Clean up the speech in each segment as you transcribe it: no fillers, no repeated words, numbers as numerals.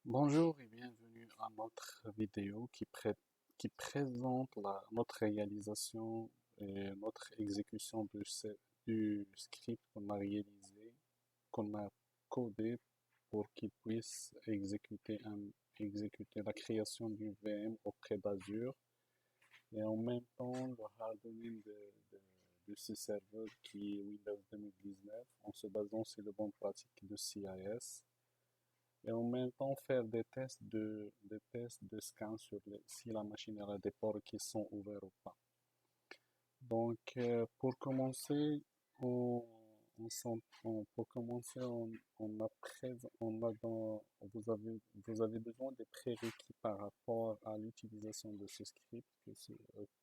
Bonjour et bienvenue à notre vidéo qui présente notre réalisation et notre exécution du script qu'on a réalisé, qu'on a codé pour qu'il puisse exécuter la création d'une VM auprès d'Azure et en même temps le hardening de ce serveur qui est Windows 2019 en se basant sur les bonnes pratiques de CIS et en même temps faire des tests de scan sur si la machine elle a des ports qui sont ouverts ou pas. Donc, pour commencer, on, pour commencer, on a vous avez besoin des prérequis par rapport à l'utilisation de ce script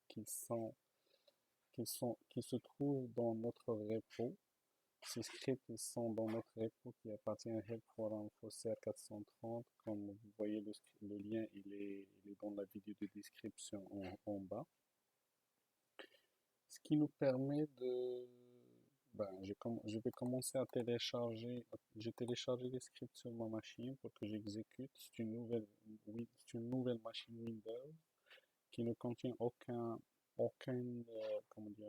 qui sont, qui se trouvent dans notre repo. Ces scripts ils sont dans notre repo qui appartient à Help Forum Fosser 430. Comme vous voyez, le lien il est dans la vidéo de description en bas. Ce qui nous permet de... je vais commencer à télécharger. J'ai téléchargé les scripts sur ma machine pour que j'exécute. C'est une nouvelle machine Windows qui ne contient comment dire,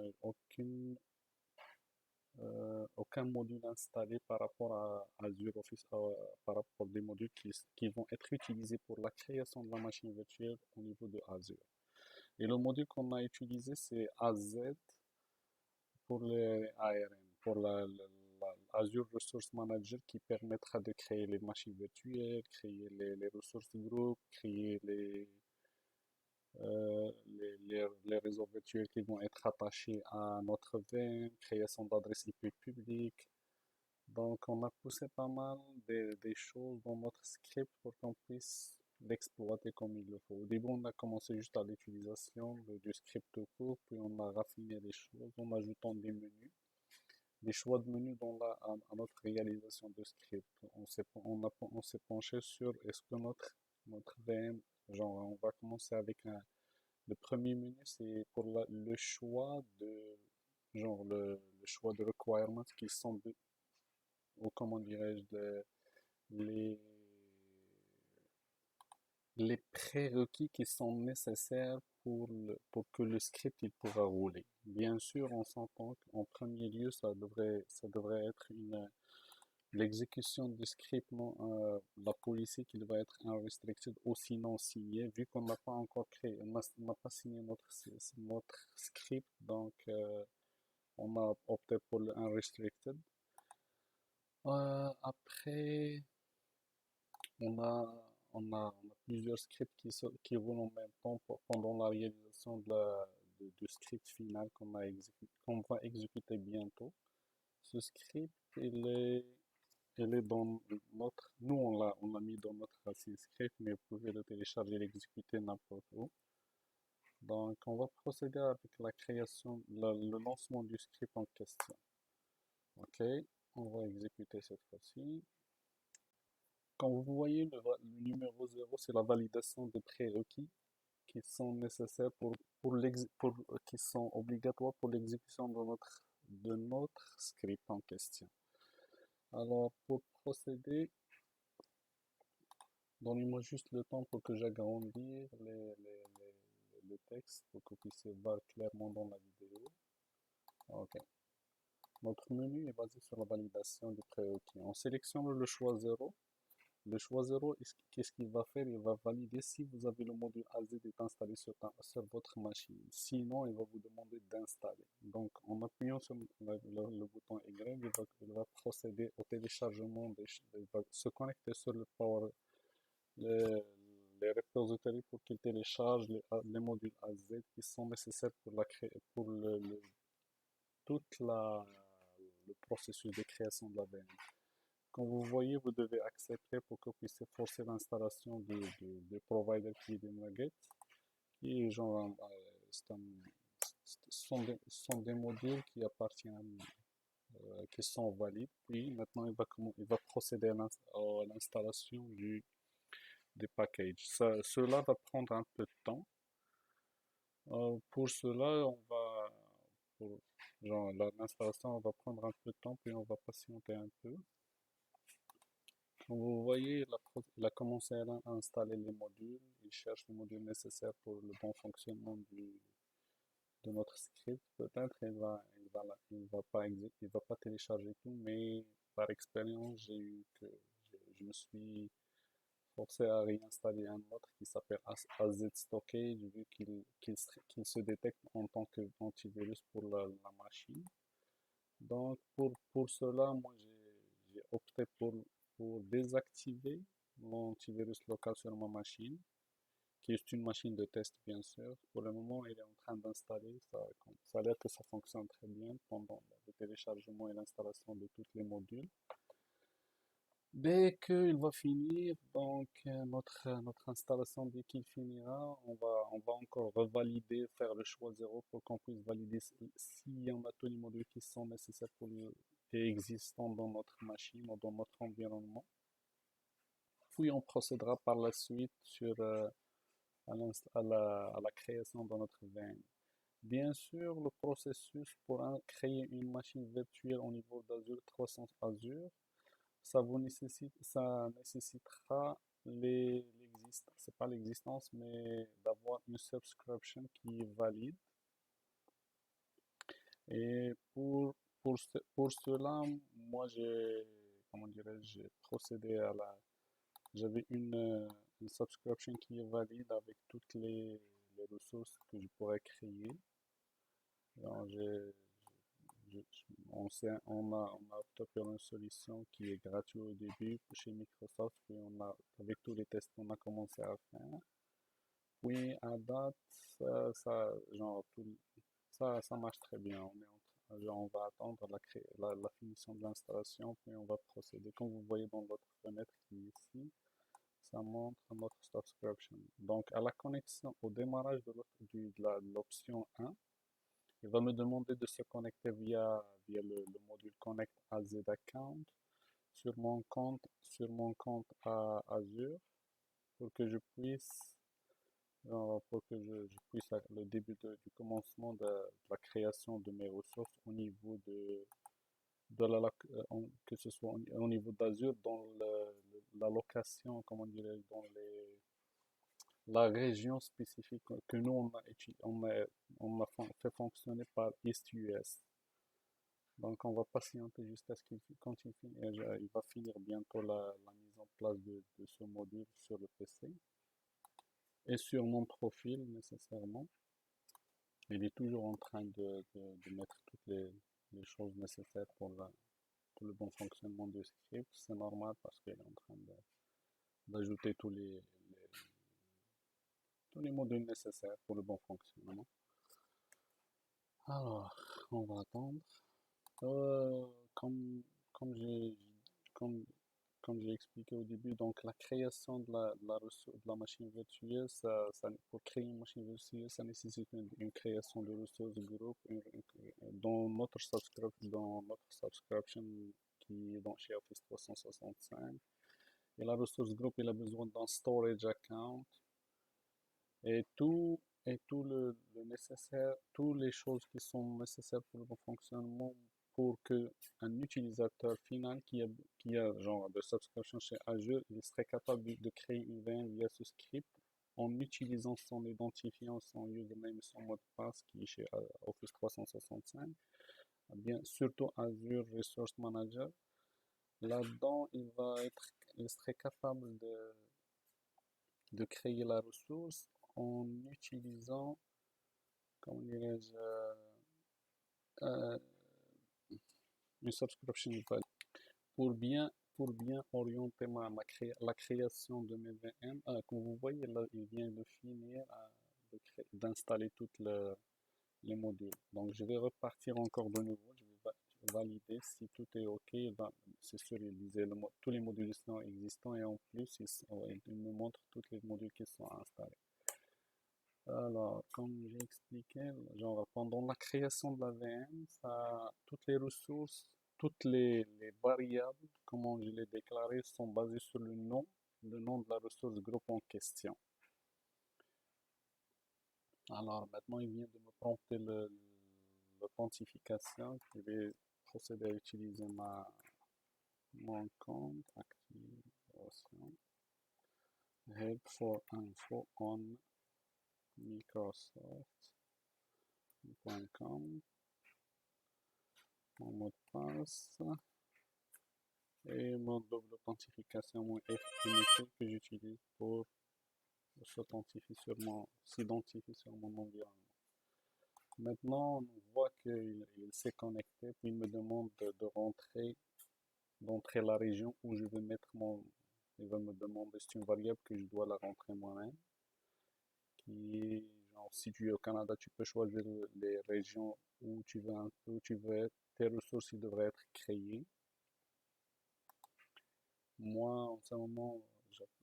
aucun module installé par rapport à Azure Office, par rapport des modules qui vont être utilisés pour la création de la machine virtuelle au niveau de Azure. Et le module qu'on a utilisé, c'est AZ pour les ARM, pour Azure Resource Manager qui permettra de créer les machines virtuelles, créer les ressources de groupe, créer les réseaux virtuels qui vont être attachés à notre VM, création d'adresses IP publiques. Donc, on a poussé pas mal des choses dans notre script pour qu'on puisse l'exploiter comme il le faut. Au début, on a commencé juste à l'utilisation du script tout court, puis on a raffiné les choses en ajoutant des menus, des choix de menus à notre réalisation de script. On s'est penché sur est-ce que notre VM, genre, on va commencer avec le premier menu, c'est pour le choix le choix de requirements qui sont ou comment dirais-je, les, les prérequis qui sont nécessaires pour que le script il pourra rouler. Bien sûr, on s'entend qu'en premier lieu, ça devrait être l'exécution du script, non, la policy qui va être unrestricted ou sinon signée, vu qu'on n'a pas encore créé, on n'a pas signé notre script, donc on a opté pour le unrestricted. Après, On a, on a plusieurs scripts qui roulent en même temps pendant la réalisation du script final qu'on va exécuter bientôt. Ce script, il est dans on l'a mis dans notre racine script, mais vous pouvez le télécharger et l'exécuter n'importe où. Donc, on va procéder avec la création, le lancement du script en question. OK, on va exécuter cette fois-ci. Quand vous voyez le numéro 0, c'est la validation des prérequis qui sont nécessaires qui sont obligatoires pour l'exécution de notre script en question. Alors, pour procéder, donnez-moi juste le temps pour que j'agrandisse le texte pour que vous puissiez voir clairement dans la vidéo. Ok. Notre menu est basé sur la validation des prérequis. On sélectionne le choix 0. Le choix 0, qu'est-ce qu'il va faire? Il va valider si vous avez le module AZ est installé sur votre machine. Sinon, il va vous demander d'installer. Donc, en appuyant sur le bouton Y, il va procéder au téléchargement il va se connecter sur le- les repositories pour qu'il télécharge les modules AZ qui sont nécessaires pour pour le processus de création de la VM. Comme vous voyez, vous devez accepter pour que vous puissiez forcer l'installation du provider qui est des Nuggets. Qui est genre, sont des modules qui appartiennent, qui sont valides. Puis maintenant, il va procéder à l'installation des packages. Cela va prendre un peu de temps. Pour cela, pour, l'installation va prendre un peu de temps, puis on va patienter un peu. Comme vous voyez, il a commencé à installer les modules. Il cherche les modules nécessaires pour le bon fonctionnement de notre script. Peut-être il va pas il va pas télécharger tout, mais par expérience, je me suis forcé à réinstaller un autre qui s'appelle AZ Stockage, vu qu'il se détecte en tant qu'antivirus pour la machine. Donc, pour cela, moi, j'ai opté pour désactiver l'antivirus local sur ma machine, qui est une machine de test, bien sûr. Pour le moment, il est en train d'installer. Ça a l'air que ça fonctionne très bien pendant le téléchargement et l'installation de tous les modules. Dès qu'il va finir, donc notre installation, dès qu'il finira, on va encore revalider, faire le choix zéro pour qu'on puisse valider s'il y en a tous les modules qui sont nécessaires et existants dans notre machine ou dans notre environnement. Puis on procédera par la suite à la création de notre VM. Bien sûr, le processus pour créer une machine virtuelle au niveau d'Azure 300 Azure, ça nécessitera c'est pas l'existence, mais d'avoir une subscription qui est valide. Et pour cela, moi comment dirais-je, j'ai procédé j'avais une subscription qui est valide avec toutes les ressources que je pourrais créer. Alors, on a opté pour une solution qui est gratuite au début chez Microsoft, puis avec tous les tests qu'on a commencé à faire. Puis à date, genre, ça marche très bien. Genre, on va attendre la finition de l'installation, puis on va procéder. Comme vous voyez dans votre fenêtre qui est ici, ça montre notre subscription. Donc, à la connexion, au démarrage de l'option 1, il va me demander de se connecter via le module Connect AZ Account sur mon compte à Azure pour que je puisse, je puisse le début du commencement de la création de mes ressources au niveau que ce soit au niveau d'Azure dans la location, comment dirais-je, la région spécifique que nous fait fonctionner par EastUS. Donc on va patienter jusqu'à ce quand il finit, il va finir bientôt la mise en place de ce module sur le PC et sur mon profil nécessairement. Il est toujours en train de mettre toutes les choses nécessaires pour le bon fonctionnement du script. C'est normal parce qu'il est en train d'ajouter tous les modules nécessaires pour le bon fonctionnement. Alors, on va attendre. Euh, comme, comme j'ai comme, comme j'ai expliqué au début, donc la création de la machine virtuelle, pour créer une machine virtuelle, ça nécessite une création de ressources groupe dans notre subscription qui est chez Office 365. Et la ressource groupe, il a besoin d'un storage account et tout le nécessaire, toutes les choses qui sont nécessaires pour le bon fonctionnement pour que un utilisateur final qui a genre de subscription chez Azure, il serait capable de créer une VM via ce script en utilisant son identifiant, son username et son mot de passe qui est chez Office 365. Bien, surtout Azure Resource Manager. Là-dedans, il serait capable de créer la ressource en utilisant, comment dirais-je, euh, une subscription value. Pour bien, pour bien orienter la création de mes VM, comme vous voyez là, il vient de finir d'installer tous les modules. Donc je vais repartir encore de nouveau, je vais valider si tout est OK. C'est sûr, il disait tous les modules sont existants et en plus, il me montre tous les modules qui sont installés. Alors, comme j'ai expliqué, genre pendant la création de la VM, toutes les ressources, toutes les variables, comment je l'ai déclaré, sont basées sur le nom de la ressource groupe en question. Alors maintenant, il vient de me prompter l'authentification. Je vais procéder à utiliser mon compte actif. Help for info on Microsoft.com. Mon mot de passe et mon double authentification, mon FTP que j'utilise pour s'identifier sur mon environnement. Maintenant, on voit qu'il s'est connecté, puis il me demande d'entrer la région où je vais mettre il va me demander, c'est une variable que je dois la rentrer moi-même, qui est, genre, si tu es au Canada, tu peux choisir les régions où tu veux être, tes ressources, ils devraient être créées. Moi, en ce moment,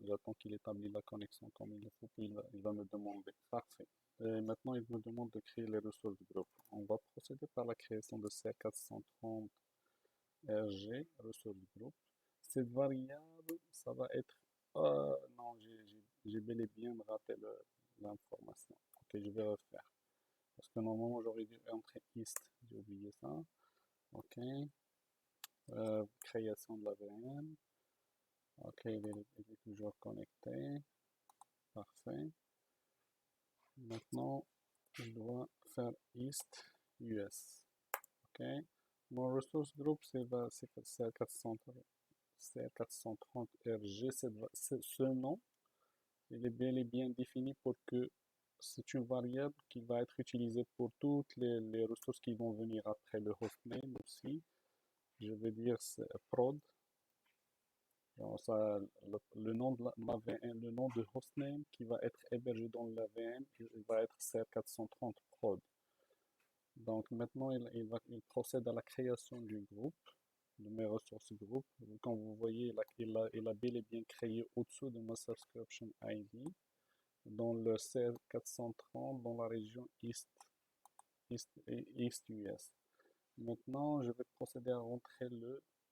j'attends qu'il établisse la connexion comme il le faut, puis il va me demander. Parfait. Et maintenant, il me demande de créer les ressources du groupe. On va procéder par la création de C430 RG, ressources du groupe. Cette variable, ça va être... non, j'ai bel et bien raté l'information. Ok, je vais refaire. Parce que normalement, j'aurais dû entrer East. J'ai oublié ça. Ok. Création de la VM. Ok, il est toujours connecté. Parfait. Maintenant, je dois faire East US. Ok. Mon resource group, c'est 430 RG. Ce nom, il est bel et bien défini pour que c'est une variable qui va être utilisée pour toutes les ressources qui vont venir après le hostname aussi. Je vais dire prod. Genre ça, le nom de ma VM, le nom de hostname qui va être hébergé dans la VM, il va être CR430 prod. Donc maintenant, il procède à la création du groupe, de mes ressources groupe. Comme vous voyez, il a bel et bien créé au-dessous de ma subscription ID, dans le CR430, dans la région East US. Maintenant, je vais procéder à rentrer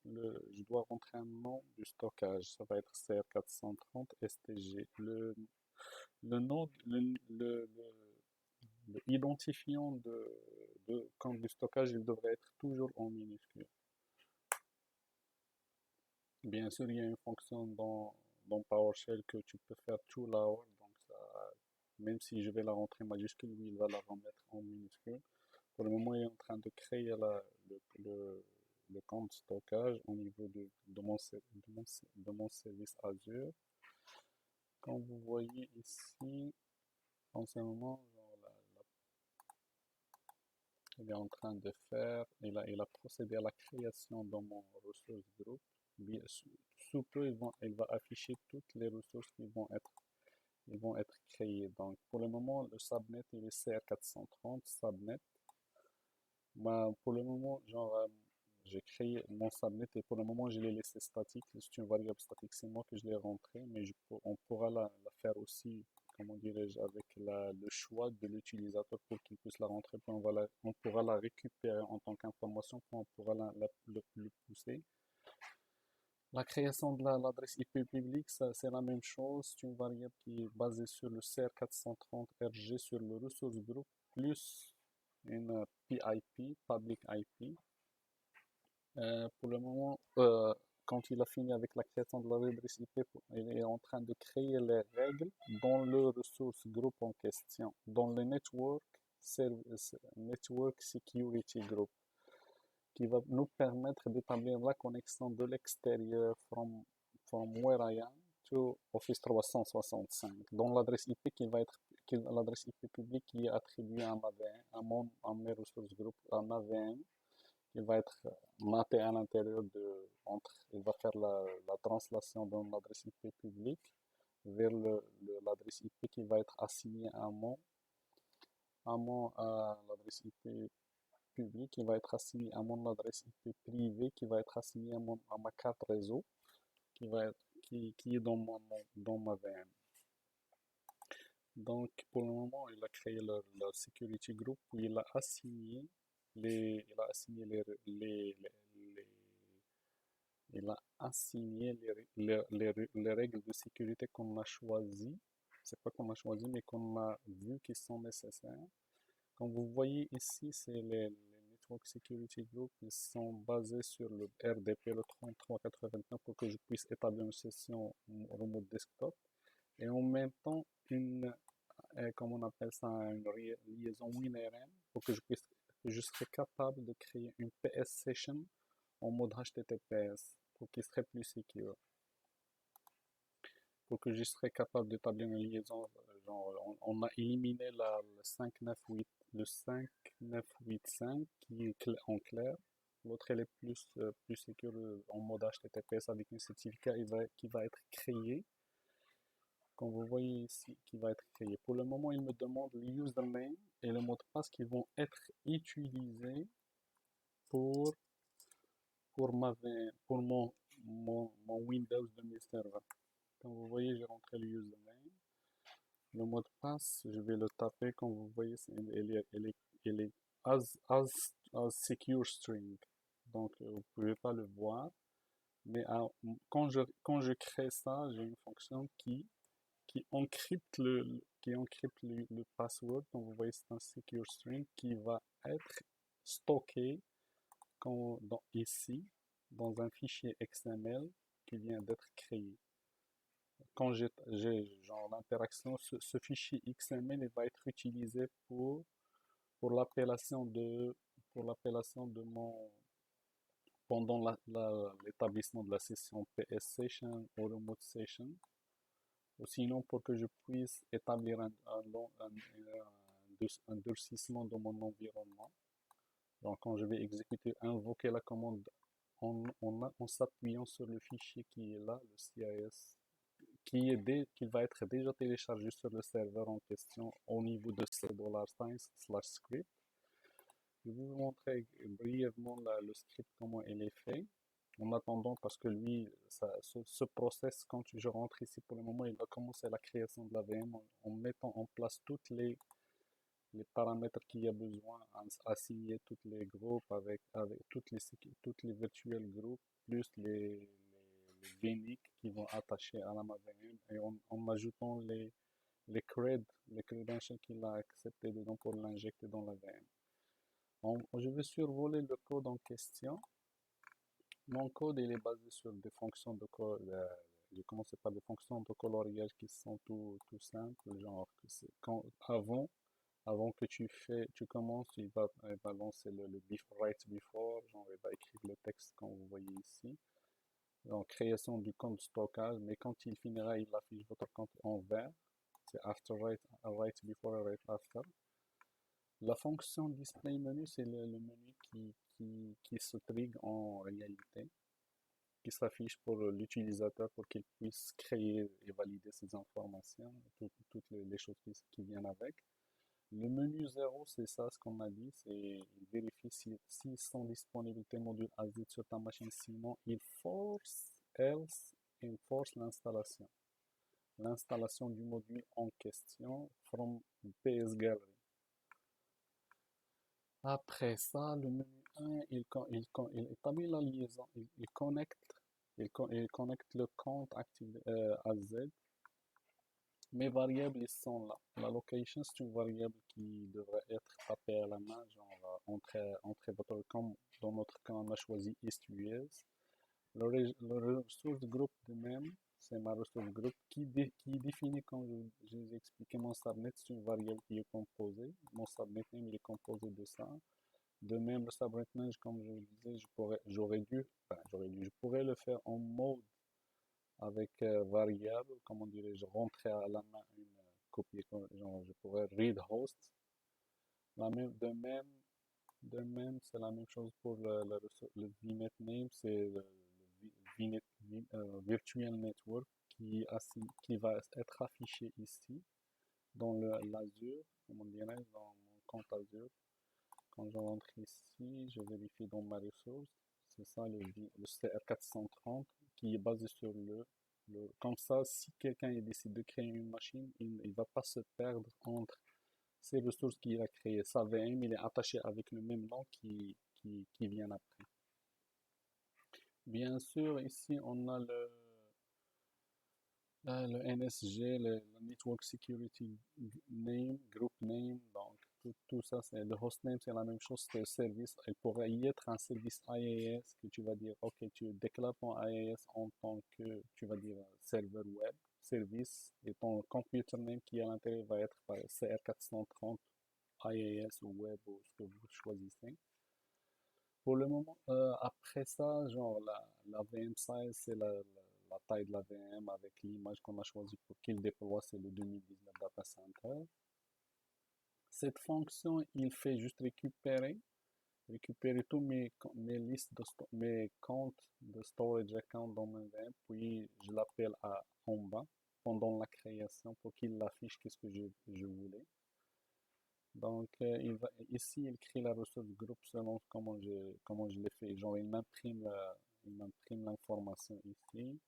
je dois rentrer un nom du stockage. Ça va être CR430 STG. Le nom, le identifiant de compte du stockage, il devrait être toujours en minuscule. Bien sûr, il y a une fonction dans PowerShell que tu peux faire to lower. Donc, même si je vais la rentrer majuscule, lui, il va la remettre en minuscule. Pour le moment, il est en train de créer le compte stockage au niveau de mon service Azure. Comme vous voyez ici, en ce moment, genre, il est en train de faire, il a procédé à la création de mon ressource group. Sous peu, il va afficher toutes les ressources ils vont être créées. Donc, pour le moment, le subnet, il est CR430 subnet. Pour le moment, genre, j'ai créé mon subnet et pour le moment, je l'ai laissé statique. C'est une variable statique, c'est moi que je l'ai rentrée, mais on pourra la faire aussi, comment dirais-je, avec le choix de l'utilisateur pour qu'il puisse la rentrer, puis on pourra la récupérer en tant qu'information, puis on pourra le pousser. La création de l'adresse IP publique, c'est la même chose. C'est une variable qui est basée sur le CR430 RG sur le ressource group plus une PIP, public IP. Pour le moment, quand il a fini avec la création de l'adresse IP, il est en train de créer les règles dans le ressource group en question, dans le Network Security Group, qui va nous permettre d'établir la connexion de l'extérieur from where I am to Office 365, dont l'adresse IP l'adresse IP publique qui est attribuée à ma VM, à mes ressources group, à ma VM, qui va être mappé à l'intérieur il va faire la translation de l'adresse IP publique vers l'adresse IP qui va être assignée à l'adresse IP public qui va être assigné à mon adresse IP privée, qui va être assigné à ma carte réseau, qui est dans ma VM. Donc, pour le moment, il a créé le security group où il a assigné il a assigné il a assigné les règles de sécurité qu'on a choisies. C'est pas qu'on a choisi, mais qu'on a vu qui sont nécessaires. Comme vous voyez ici, c'est les Network Security Group, ils sont basés sur le RDP, le 3389, pour que je puisse établir une session remote desktop. Et en même temps, comme on appelle ça, une liaison WinRM, pour que je serais capable de créer une PS session en mode HTTPS, pour qu'il serait plus secure. Pour que je serais capable d'établir une liaison, genre, on a éliminé le 598, le 5985 qui est en clair. L'autre, elle est plus sécure en mode HTTPS avec un certificat qui va être créé, comme vous voyez ici, qui va être créé. Pour le moment, il me demande le username et le mot de passe qui vont être utilisés pour, pour mon Windows 2000 Server. Comme vous voyez, j'ai rentré le username. Le mot de passe, je vais le taper. Comme vous voyez, il est as secure string. Donc, vous ne pouvez pas le voir. Mais quand je crée ça, j'ai une fonction qui encrypte le password. Donc, vous voyez, c'est un secure string qui va être stocké ici, dans un fichier XML qui vient d'être créé. Quand j'ai genre l'interaction, ce fichier XML il va être utilisé pour l'appellation de mon pendant l'établissement de la session PS Session ou Remote Session, ou sinon pour que je puisse établir un durcissement de mon environnement. Donc quand je vais invoquer la commande en s'appuyant sur le fichier qui est là, le CIS, qui va être déjà téléchargé sur le serveur en question au niveau de $sign/script. Je vais vous montrer brièvement le script, comment il est fait. En attendant, parce que lui, ce process, quand je rentre ici pour le moment, il va commencer la création de la VM en mettant en place les paramètres qu'il y a besoin, assigner tous les groupes avec toutes les virtuels groupes, plus les VNIC qui vont attacher à la VM et en ajoutant les credentials qu'il a accepté dedans pour l'injecter dans la VM. Je vais survoler le code en question. Mon code il est basé sur des fonctions de code. J'ai commencé par des fonctions de coloriage qui sont tout simples, genre avant que tu commences, il va lancer le write before, genre il va écrire le texte comme vous voyez ici. Donc création du compte stockage, mais quand il finira, il affiche votre compte en vert. C'est after write before et write after. La fonction display menu, c'est le menu qui se trigger en réalité, qui s'affiche pour l'utilisateur pour qu'il puisse créer et valider ses informations, toutes les choses qui viennent avec. Le menu 0, c'est ça ce qu'on a dit, c'est il vérifie si sont disponibilités modules ASIC sur ta machine, sinon il force l'installation. L'installation du module en question from PS Gallery. Après ça, le menu 1, il établit la liaison, il connecte le compte à Z. Mes variables, ils sont là. La location, c'est une variable qui devrait être tapée à la main, genre entrer votre camp. Dans notre cas, on a choisi East-US. Le ressource group de même, c'est ma ressource group qui définit, comme je vous ai expliqué, mon subnet, c'est une variable qui est composée. Mon subnet name, il est composé de ça. De même, le subnet name, comme je vous disais, je pourrais le faire en mode avec variable, comment dirais-je, rentrer à la main une copie, genre je pourrais read host. De même, c'est la même chose pour le VNet name, c'est le VNet, Virtual Network qui va être affiché ici dans l'Azure, comment dirais-je, dans mon compte Azure. Quand je rentre ici, je vérifie dans ma ressource. C'est ça le CR430 qui est basé sur comme ça, si quelqu'un décide de créer une machine, il ne va pas se perdre entre ces ressources qu'il a créées. Sa VM, il est attaché avec le même nom qui vient après. Bien sûr, ici, on a le NSG, le Network Security Name, Group Name, donc tout ça, c'est le hostname, c'est la même chose, c'est le service. Il pourrait y être un service IaaS que tu vas dire, ok, tu déclares ton IaaS en tant que, tu vas dire, serveur web, service, et ton computer name qui est à l'intérieur va être par CR430 IaaS ou web ou ce que vous choisissez. Pour le moment, après ça, genre la VM size, c'est la taille de la VM avec l'image qu'on a choisi pour qu'il déploie, c'est le 2019 Data Center. Cette fonction, il fait juste récupérer tous mes listes mes comptes de storage account dans ma VM, puis je l'appelle en bas pendant la création pour qu'il affiche qu'est-ce que je voulais. Donc, ici, il crée la ressource groupe selon comment je l'ai fait. Genre, il m'imprime l'information ici.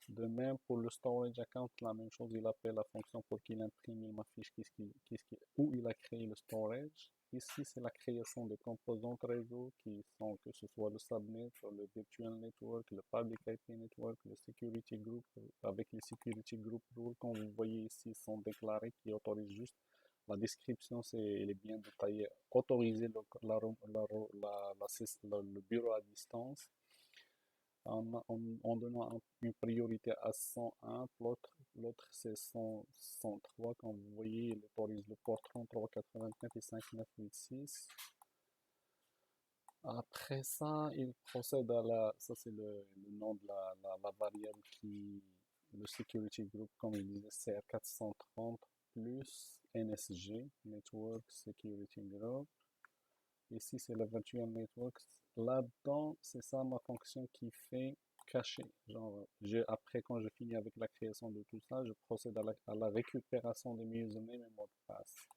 De même, pour le storage account, la même chose, il appelle la fonction pour qu'il imprime, il m'affiche où il a créé le storage. Ici, c'est la création de composants réseau qui sont, que ce soit le subnet, le virtual network, le public IP network, le security group, avec les security group rules, comme vous voyez ici, sont déclarés qui autorisent juste la description, elle est bien détaillée. Autoriser le bureau à distance en donnant une priorité à 101, l'autre c'est 103, comme vous voyez, il autorise le port 33, 84 et 5986. Après ça, il procède ça c'est le nom de la variable le security group, comme je disais, CR430 plus NSG, Network Security Group. Ici, c'est le virtual network. Là-dedans, c'est ça ma fonction qui fait cacher. Genre, après, quand je finis avec la création de tout ça, je procède à la récupération de mes usernames et mots de passe.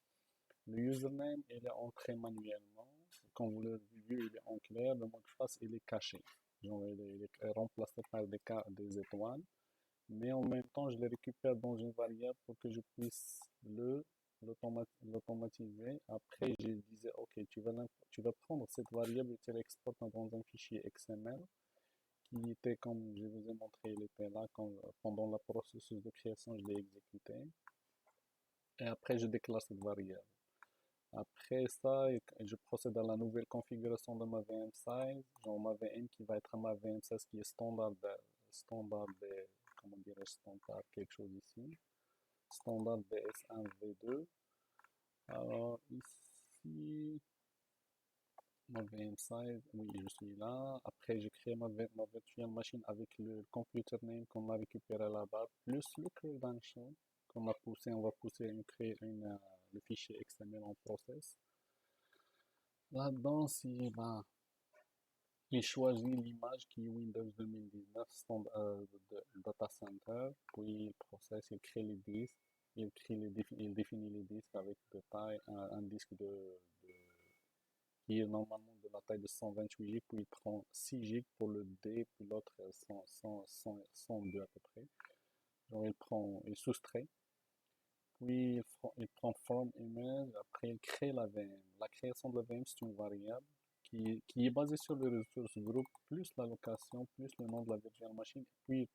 Le username, il est entré manuellement. Comme vous l'avez vu, il est en clair. Le mot de passe, il est caché. Genre, il est remplacé par des étoiles. Mais en même temps, je le récupère dans une variable pour que je puisse l'automatiser. Après, je disais, OK, tu vas prendre cette variable et tu l'exportes dans un fichier XML qui était, comme je vous ai montré, il était là pendant le processus de création, je l'ai exécuté. Et après, je déclare cette variable. Après ça, je procède à la nouvelle configuration de ma VM size. Genre ma VM qui va être ma VM size qui est comment dirais-je, standard, quelque chose ici. Standard BS1 V2. Alors ici, ma VM size, oui, je suis là. Après, je crée ma virtual machine avec le computer name qu'on a récupéré là-bas, plus le credential qu'on a poussé. On va créer le fichier XML en process. Là-dedans, il choisit l'image qui est Windows 2019 de Data Center, puis il processe, il crée les disques, il définit les disques avec de taille, un disque qui est normalement de la taille de 128 GB, puis il prend 6 GB pour le D, puis l'autre 102 à peu près. Donc il soustrait, puis il prend form image, après il crée la VM. La création de la VM, c'est une variable qui est basée sur le ressource group, plus la location, plus le nom de la virtual machine. Puis,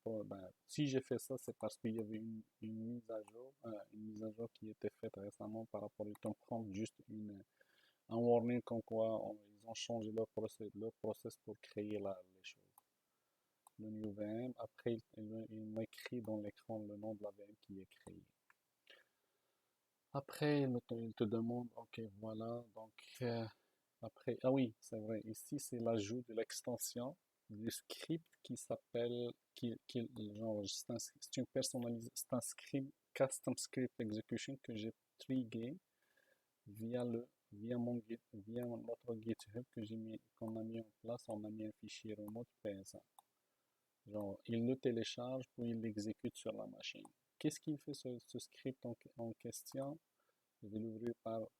si j'ai fait ça, c'est parce qu'il y avait une mise à jour qui était faite récemment par rapport à prendre juste un warning comme quoi ils ont changé leur process pour créer les choses. Le new VM, après, il m'écrit dans l'écran le nom de la VM qui est créée. Après, il te demande, ok, voilà, donc après, ah oui, c'est vrai, ici c'est l'ajout de l'extension du script qui s'appelle, genre, c'est une c'est un script, custom script execution que j'ai trigué via notre GitHub qu'on a mis en place, on a mis un fichier remote PSA. Genre, il le télécharge puis il l'exécute sur la machine. Qu'est-ce qu'il fait ce script en question? Je vais l'ouvrir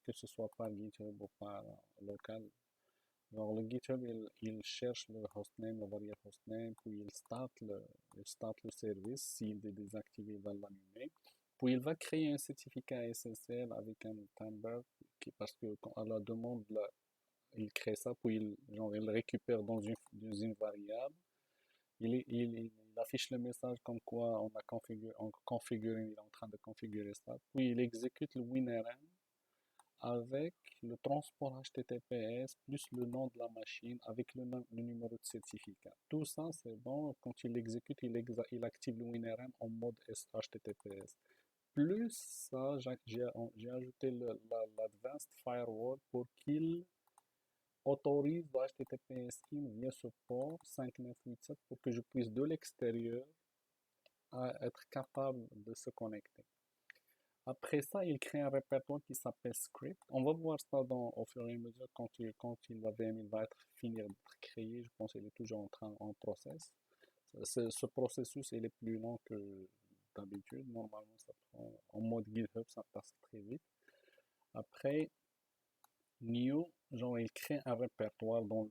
que ce soit par GitHub ou par local. Genre, le GitHub, il cherche le hostname, la variable hostname, puis il start le service. S'il est désactivé, il va l'allumer. Puis il va créer un certificat SSL avec un timbre, parce que à la demande, il crée ça, puis genre, il le récupère dans une variable. Il affiche le message comme quoi il est en train de configurer ça. Puis il exécute le WinRM avec le transport HTTPS plus le nom de la machine avec le numéro de certificat. Tout ça, c'est bon. Quand il exécute, il active le WinRM en mode HTTPS. Plus ça, j'ai ajouté l'Advanced Firewall pour qu'il autorise le HTTPS in via ce port 5987 pour que je puisse de l'extérieur être capable de se connecter. Après ça, il crée un répertoire qui s'appelle script. On va voir ça au fur et à mesure il va être fini d'être créé. Je pense qu'il est toujours en process. Ce processus, il est plus long que d'habitude. Normalement, ça prend, en mode GitHub, ça passe très vite. Après, New, genre, il crée un répertoire dans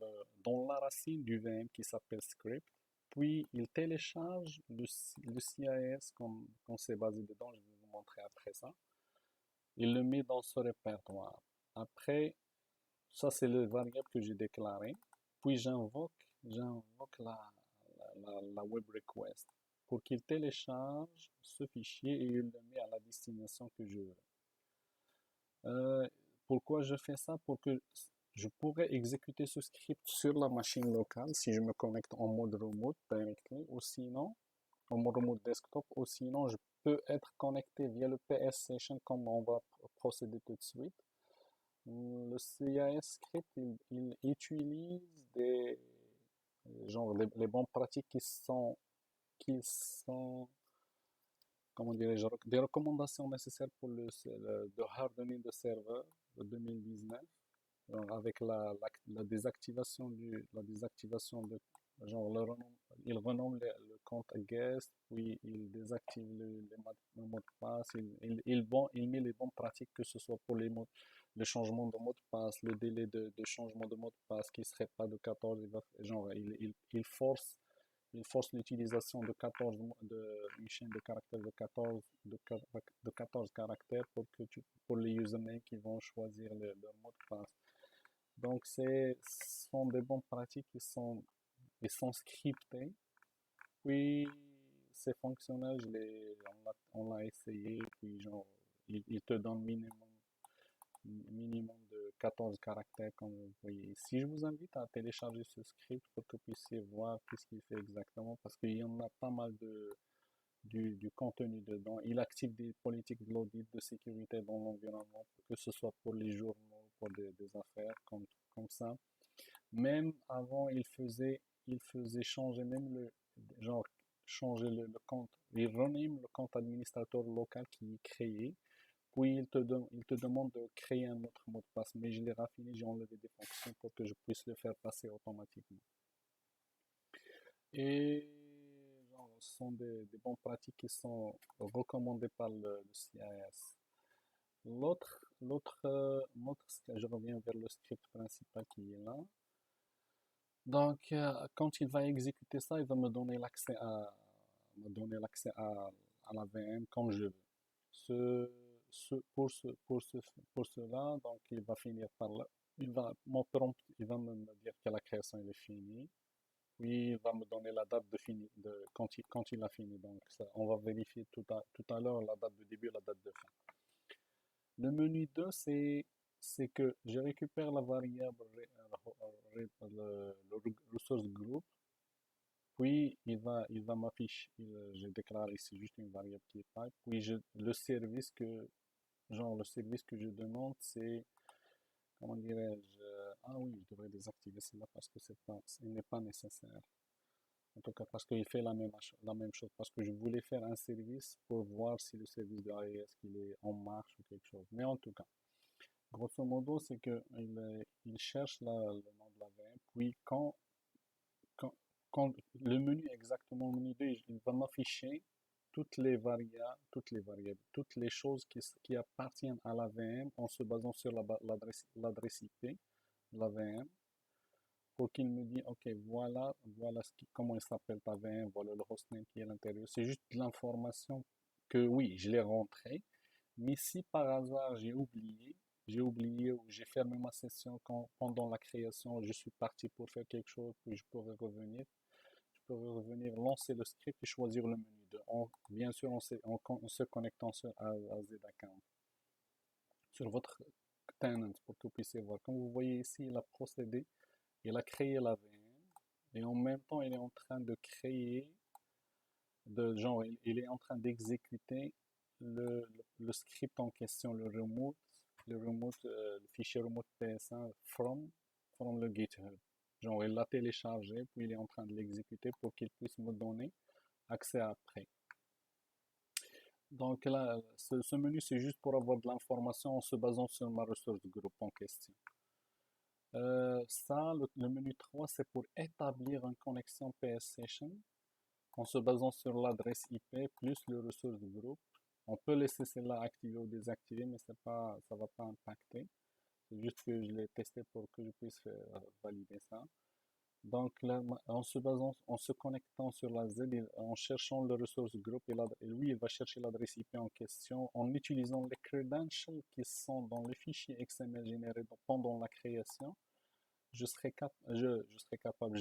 la racine du VM qui s'appelle script. Puis, il télécharge le CIS comme c'est basé dedans. Je vais vous montrer après ça. Il le met dans ce répertoire. Après, ça c'est le variable que j'ai déclaré. Puis j'invoque la web request pour qu'il télécharge ce fichier et il le met à la destination que je veux. Pourquoi je fais ça? Pour que je pourrais exécuter ce script sur la machine locale si je me connecte en mode remote directly ou sinon en mode remote desktop ou sinon je peux être connecté via le PS Session comme on va procéder tout de suite. Le CIS script, il utilise les bonnes pratiques qui sont, comment dirais-je, des recommandations nécessaires pour le hardening de serveur de 2019, avec la désactivation de, genre, il renomme le compte guest, puis il désactive le mot de passe, il met les bonnes pratiques, que ce soit pour le changement de mot de passe, le délai de changement de mot de passe qui ne serait pas de 14, il force l'utilisation de 14, une chaîne de caractères de 14 caractères pour les usernames qui vont choisir leur mot de passe. Donc, ce sont des bonnes pratiques ils sont scriptés. Puis, c'est fonctionnel, on l'a essayé. Puis, genre, il te donne minimum de 14 caractères, comme vous voyez ici. Je vous invite à télécharger ce script pour que vous puissiez voir ce qu'il fait exactement, parce qu'il y en a pas mal du contenu dedans. Il active des politiques de l'audit de sécurité dans l'environnement, que ce soit pour les journaux, pour des affaires comme ça. Même avant, il faisait changer même genre, changer le compte. Il rename le compte administrateur local qui est créé. Puis il te demande de créer un autre mot de passe. Mais je l'ai raffiné, j'ai enlevé des fonctions pour que je puisse le faire passer automatiquement. Et genre, ce sont des bonnes pratiques qui sont recommandées par le CIS. Je reviens vers le script principal qui est là. Donc, quand il va exécuter ça, il va me donner l'accès à la VM comme je veux. Pour cela, donc, il va finir par là. Il va me dire que la création est finie. Puis, il va me donner la date quand il a fini. Donc, ça, on va vérifier tout à l'heure la date de début et la date de fin. Le menu 2, c'est que je récupère la variable le resource group, puis il va m'afficher, je déclare ici juste une variable qui est type, puis le service que je demande, c'est, comment dirais-je, ah oui, je devrais désactiver cela parce que ce n'est pas nécessaire. En tout cas, parce qu'il fait la même chose, parce que je voulais faire un service pour voir si le service de AES qu'il est en marche ou quelque chose. Mais en tout cas, grosso modo, c'est que il cherche le nom de la VM, puis quand, quand le menu, exactement le menu 2, il va m'afficher toutes les choses qui appartiennent à la VM en se basant sur l'adresse IP de la VM pour qu'il me dise, ok, voilà comment il s'appelle ta VM, voilà le hostname qui est à l'intérieur. C'est juste de l'information que oui, je l'ai rentré, mais si par hasard j'ai oublié ou j'ai fermé ma session pendant la création, je suis parti pour faire quelque chose, puis je pourrais revenir, lancer le script et choisir le menu bien sûr, en se connectant à Z account. Sur votre tenant pour que vous puissiez voir. Comme vous voyez ici, il a procédé, il a créé la VM et en même temps, il est en train de créer, genre, il est en train d'exécuter le script en question, le fichier remote PS1 from le GitHub. Genre, il l'a téléchargé, puis il est en train de l'exécuter pour qu'il puisse me donner accès après. Donc là, ce menu, c'est juste pour avoir de l'information en se basant sur ma ressource groupe en question. Le menu 3, c'est pour établir une connexion PS Session en se basant sur l'adresse IP plus le ressource groupe. On peut laisser celle-là activée ou désactivée, mais c'est pas, ça ne va pas impacter. C'est juste que je l'ai testé pour que je puisse valider ça. Donc là, en se connectant sur la Z, en cherchant le ressource group, et lui, il va chercher l'adresse IP en question en utilisant les credentials qui sont dans le fichier XML généré pendant la création. Je serai capable,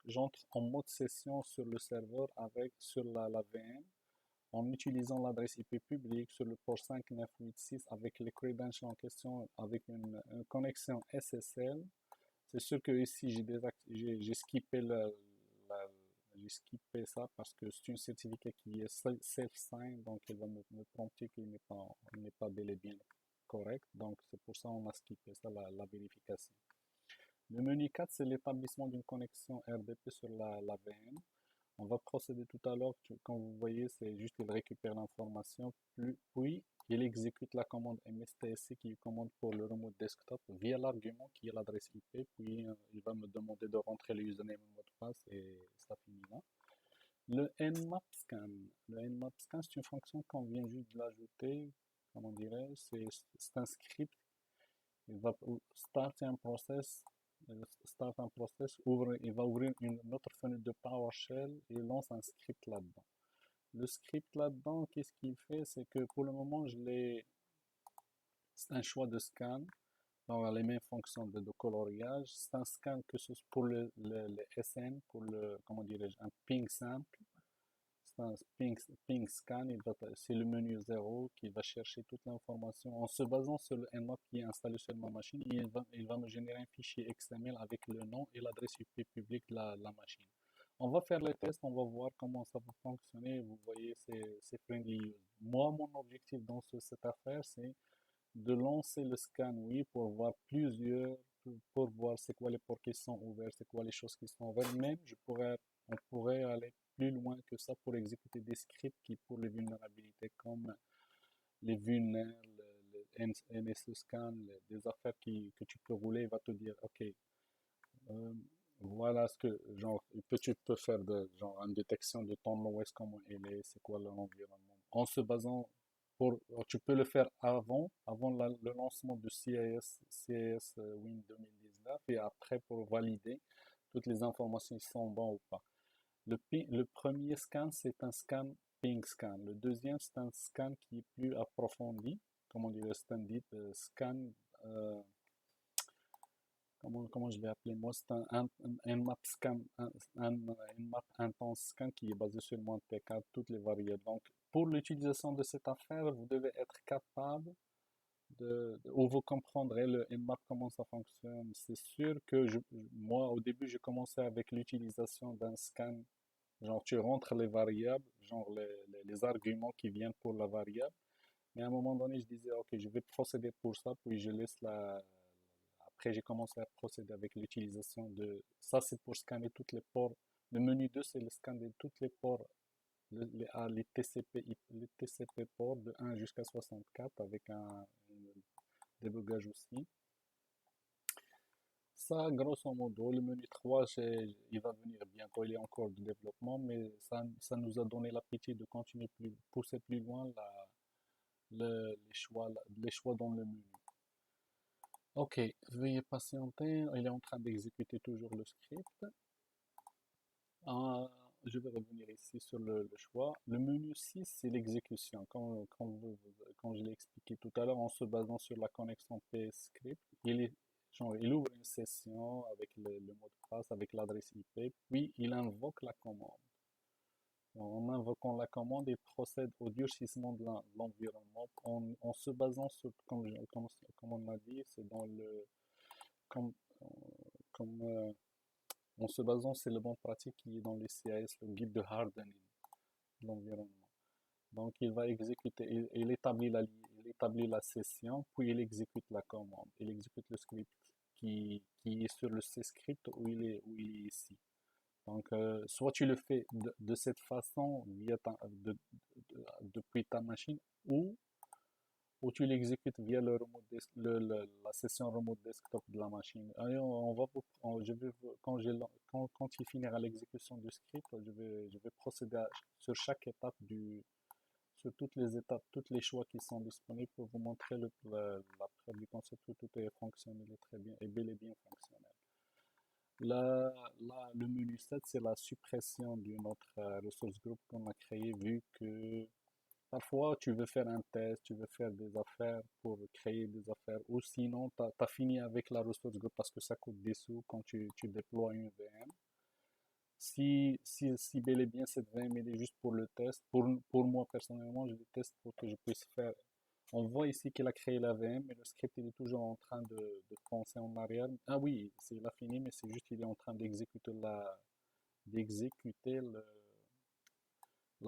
j'entre en mode session sur le serveur sur la VM en utilisant l'adresse IP publique sur le port 5986 avec les credentials en question, avec une connexion SSL. C'est sûr que ici j'ai skippé la- j'ai skippé ça parce que c'est un certificat qui est self-sign, donc il va me prompter qu'il n'est pas bel et bien correct. Donc c'est pour ça qu'on a skippé ça, la vérification. Le menu 4, c'est l'établissement d'une connexion RDP sur la VM. On va procéder tout à l'heure, comme vous voyez, c'est juste qu'il récupère l'information, puis il exécute la commande mstsc qui est une commande pour le remote desktop via l'argument qui est l'adresse IP, puis il va me demander de rentrer le username et le mot de passe et ça finit là. Le nmap scan. Le nmap scan, c'est une fonction qu'on vient juste de l'ajouter, comment dirais c'est un script. Il va start un process, il va ouvrir une autre fenêtre de PowerShell et lance un script là-dedans. Le script là-dedans, qu'est-ce qu'il fait? C'est que pour le moment, c'est un choix de scan dans les mêmes fonctions de coloriage. C'est un scan que ce soit pour le SN, pour comment dirais-je, un ping simple. C'est un ping scan, c'est le menu 0 qui va chercher toute l'information en se basant sur le nmap qui est installé sur ma machine. Et il va me générer un fichier XML avec le nom et l'adresse IP publique de la machine. On va faire les tests, on va voir comment ça va fonctionner. Vous voyez, c'est friendly use. Moi, mon objectif dans cette affaire, c'est de lancer le scan, oui, pour voir pour voir c'est quoi les ports qui sont ouverts, c'est quoi les choses qui sont ouvertes. Même, on pourrait aller plus loin que ça pour exécuter des scripts qui, pour les vulnérabilités, comme les vulnères, le NSE scan, des affaires que tu peux rouler, il va te dire, OK, euh, voilà ce que, genre, tu peux faire genre, une détection de ton OS, comment il est, c'est quoi l'environnement. En se basant tu peux le faire avant le lancement du CIS Win 2019 et après pour valider toutes les informations qui sont bonnes ou pas. Le premier scan, c'est un scan ping scan. Le deuxième, c'est un scan qui est plus approfondi, comme on dirait, c'est scan, euh, comment je l'ai appelé moi, c'est un map scan, map intense scan qui est basé sur Monte-Carlo, toutes les variables. Donc, pour l'utilisation de cette affaire, vous devez être capable ou vous comprendrez le Nmap, comment ça fonctionne. C'est sûr que moi, au début, j'ai commencé avec l'utilisation d'un scan. Genre, tu rentres les variables, genre les arguments qui viennent pour la variable. Mais à un moment donné, je disais, OK, je vais procéder pour ça, puis je laisse Après, j'ai commencé à procéder avec l'utilisation de... Ça, c'est pour scanner toutes les ports. Le menu 2, c'est le scan de toutes les ports, les TCP ports de 1 jusqu'à 64 avec un débugage aussi. Ça, grosso modo, le menu 3, il va venir bientôt, il est encore de développement, mais ça nous a donné l'appétit de continuer pousser plus loin les choix dans le menu. Ok, veuillez patienter, il est en train d'exécuter toujours le script. Euh, je vais revenir ici sur le choix. Le menu 6, c'est l'exécution. Quand je l'ai expliqué tout à l'heure, en se basant sur la connexion PS Script, il ouvre une session avec le mot de passe, avec l'adresse IP, puis il invoque la commande. En invoquant la commande, il procède au durcissement de l'environnement en se basant sur, comme on l'a dit, c'est dans le, comme, euh, comme, en se basant, c'est le bon pratique qui est dans le CIS, le guide de hardening de l'environnement. Donc, il va exécuter, il établit il établit la session, puis il exécute la commande. Il exécute le script qui est sur le C-script où il est ici. Donc, soit tu le fais de cette façon depuis ta machine, ou tu l'exécutes via la session remote desktop de la machine. Allez, on va, je vais, quand il finira l'exécution du script, je vais procéder sur chaque étape sur toutes les étapes, tous les choix qui sont disponibles pour vous montrer la preuve du concept où tout est fonctionnel et très bien, et bel et bien fonctionnel. Le menu 7, c'est la suppression d'une autre ressource group qu'on a créée vu que parfois tu veux faire un test, tu veux faire des affaires pour créer des affaires ou sinon tu as fini avec la ressource group parce que ça coûte des sous quand tu déploies une VM. Si bel et bien cette VM elle est juste pour le test, pour moi personnellement, je le teste pour que je puisse faire. On voit ici qu'il a créé la VM, mais le script il est toujours en train de penser en arrière. Ah oui, il a fini, mais c'est juste qu'il est en train d'exécuter la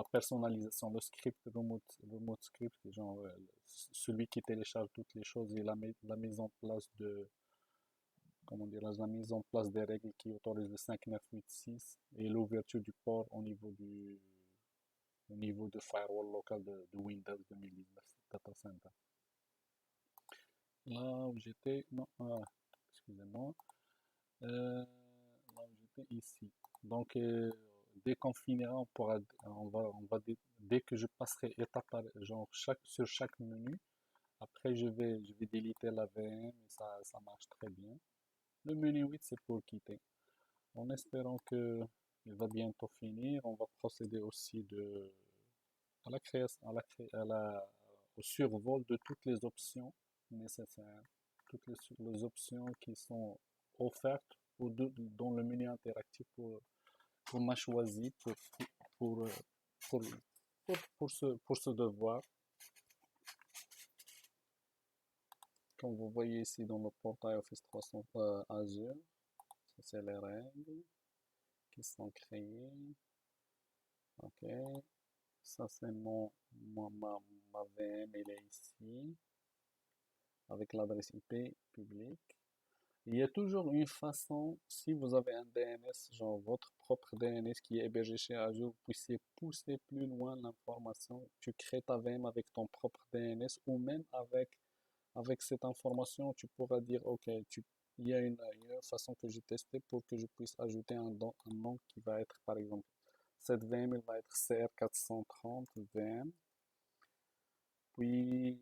personnalisation, le script remote script, genre celui qui télécharge toutes les choses et la mise en place comment dire, la mise en place des règles qui autorisent le 5.9.8.6 et l'ouverture du port au niveau de firewall local de Windows 2019 Data Center. Là où j'étais, non, excusez-moi, là où j'étais ici. Donc, dès qu'on finira, dès que je passerai étape par, genre sur chaque menu, après je vais déliter la VM et ça marche très bien. Le menu 8, c'est pour quitter. En espérant que il va bientôt finir, on va procéder aussi à la création, au survol de toutes les options nécessaires, toutes les options qui sont offertes dans le menu interactif qu'on a choisi pour, euh, pour, pour ce devoir. Comme vous voyez ici dans le portail Office 300 Azure, ça c'est les règles qui sont créées. Ok, ça c'est ma VM, elle est ici, avec l'adresse IP publique. Il y a toujours une façon, si vous avez un DNS, genre votre propre DNS qui est hébergé chez Azure, vous puissiez pousser plus loin l'information. Tu crées ta VM avec ton propre DNS ou même avec cette information, tu pourras dire, OK, il y a une façon que j'ai testée pour que je puisse ajouter un nom qui va être, par exemple, cette VM, elle va être CR430 VM. Puis,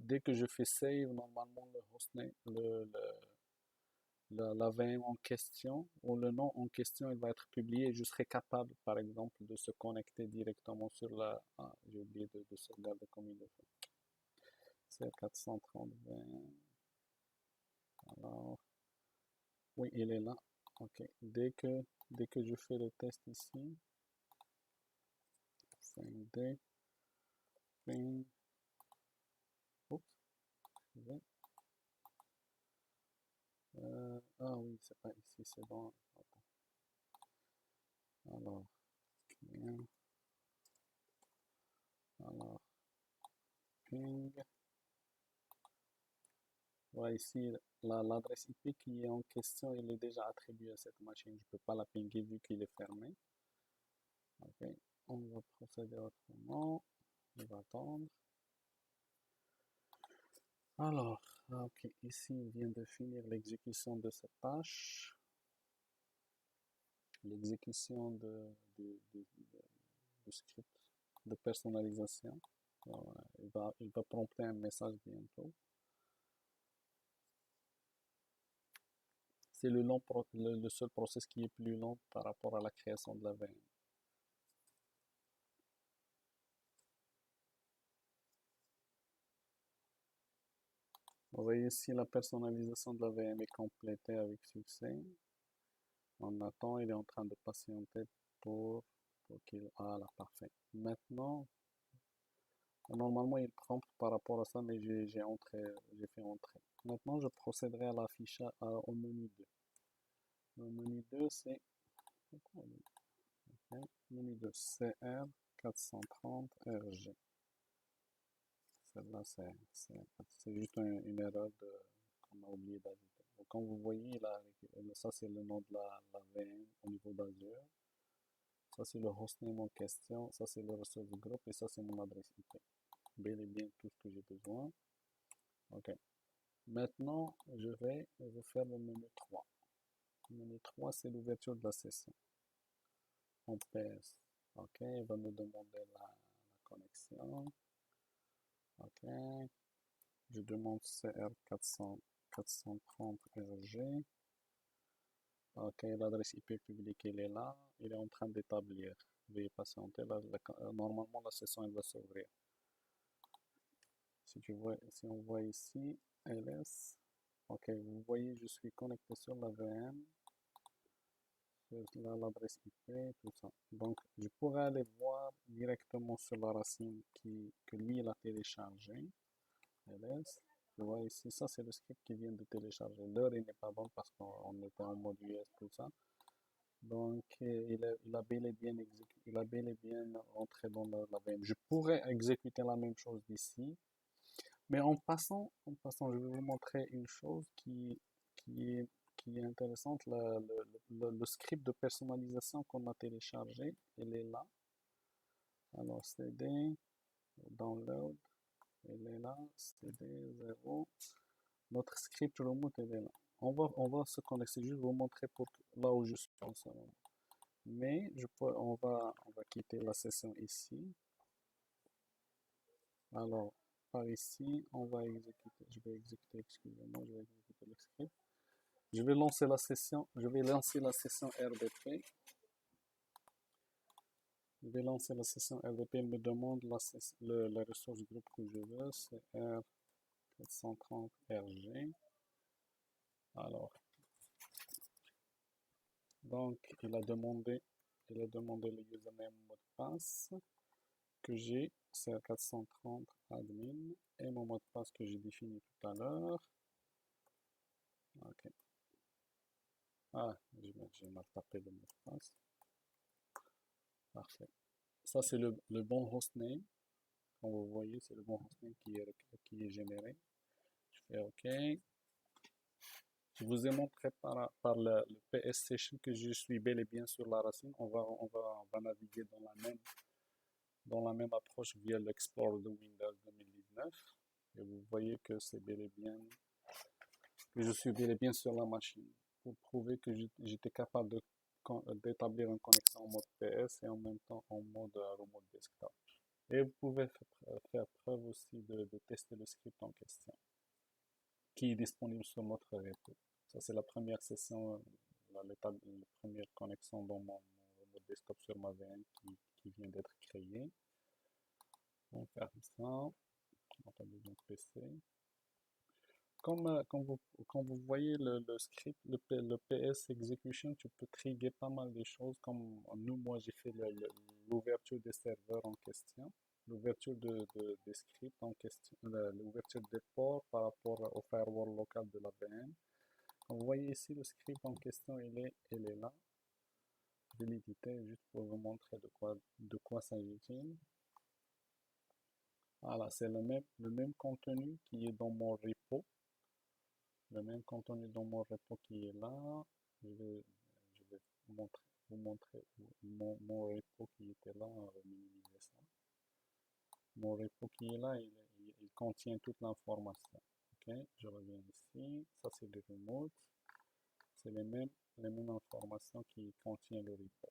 dès que je fais save, normalement, le hostname, la VM en question ou le nom en question, il va être publié et je serai capable, par exemple, de se connecter directement sur j'ai oublié de sauvegarder comme il le faut. CR430 VM. Alors, oui, il est là. Ok. Dès que je fais le test ici, 5D, ping, oups, excusez. Ah oui, c'est pas ici, c'est bon. Attends. Alors, bien. Alors, ping. Voilà, ici, l'adresse IP qui est en question, il est déjà attribué à cette machine. Je ne peux pas la pinguer vu qu'il est fermé. Ok, on va procéder autrement. On va attendre. Alors, ok, ici, il vient de finir l'exécution de cette tâche. L'exécution du script de personnalisation. Alors, il va prompter un message bientôt. C'est le seul process qui est plus long par rapport à la création de la VM. Vous voyez ici la personnalisation de la VM est complétée avec succès. On attend, il est en train de patienter pour Voilà, parfait. Maintenant, normalement, il prompt par rapport à ça, mais j'ai fait entrer. Maintenant, je procéderai à l'affichage au menu 2. Le menu 2, c'est quoi, ok, menu 2, CR 430 RG. Celle-là, c'est juste une erreur qu'on a oublié d'ajouter. Donc, comme vous voyez, là, ça c'est le nom de la VM au niveau d'Azure. Ça c'est le hostname en question. Ça c'est le resource group et ça c'est mon adresse IP. Bel et bien tout ce que j'ai besoin. Ok. Maintenant, je vais faire le menu 3. Le menu 3, c'est l'ouverture de la session. En PS. Ok, il va me demander la connexion. Ok, je demande CR430RG. Ok, l'adresse IP publique, elle est là. Il est en train d'établir. Veuillez patienter. Normalement, la session elle va s'ouvrir. Si on voit ici, ls. Ok, vous voyez, je suis connecté sur la VM. Sur l'adresse IP, tout ça. Donc, je pourrais aller voir directement sur la racine que lui, il a téléchargé. ls. Tu vois ici, ça c'est le script qui vient de télécharger. L'heure, il n'est pas bon parce qu'on était en mode US, tout ça. Donc, il a bel et bien il a bel et bien entré dans la VM. Je pourrais exécuter la même chose d'ici, mais je vais vous montrer une chose qui est, qui est intéressante. Le script de personnalisation qu'on a téléchargé, il est là. Alors, CD, download, il est là, CD 0. Notre script remote, il est là. On va se connecter, juste vous montrer pour là où je suis en ce moment. Mais on va quitter la session ici. Alors, par ici, on va exécuter, je vais exécuter, excusez-moi, je vais exécuter le script. Je vais lancer la session, je vais lancer la session RDP. Je vais lancer la session RDP, il me demande la ressource groupe que je veux, c'est R430RG. Alors, donc, il a demandé le username mot de passe que j'ai, c'est 430 admin, et mon mot de passe que j'ai défini tout à l'heure. Ok. Ah, j'ai mal tapé le mot de passe. Parfait. Ça, c'est le bon hostname. Comme vous voyez, c'est le bon hostname qui est généré. Je fais OK. Je vous ai montré par le PS Session que je suis bel et bien sur la racine. On va naviguer dans la même approche via l'Explorer de Windows 2019. Et vous voyez que c'est bel et bien, que je suis bel et bien sur la machine. Pour prouver que j'étais capable d'établir une connexion en mode PS et en même temps en mode remote desktop. Et vous pouvez faire preuve aussi de tester le script en question, qui est disponible sur notre repo. Ça, c'est la première session, la première connexion dans mon remote desktop sur ma VM qui vient d'être créée. On va faire ça. On n'a pas besoin de PC. Comme vous voyez le script, le PS execution, tu peux trigger pas mal de choses. Comme nous, moi, j'ai fait l'ouverture des serveurs en question, l'ouverture des scripts en question, l'ouverture des ports par rapport au firewall local de la VM. Comme vous voyez ici, le script en question, il est là. Je vais l'éditer juste pour vous montrer de quoi s'agit-il. Voilà, c'est le même contenu qui est dans mon repo. Le même contenu dans mon repo qui est là. Je vais vous montrer mon repo qui était là. On va minimiser ça. Mon repo qui est là, il contient toute l'information. Ok, je reviens ici. Ça, c'est le remote. C'est les mêmes informations qui contiennent le repo.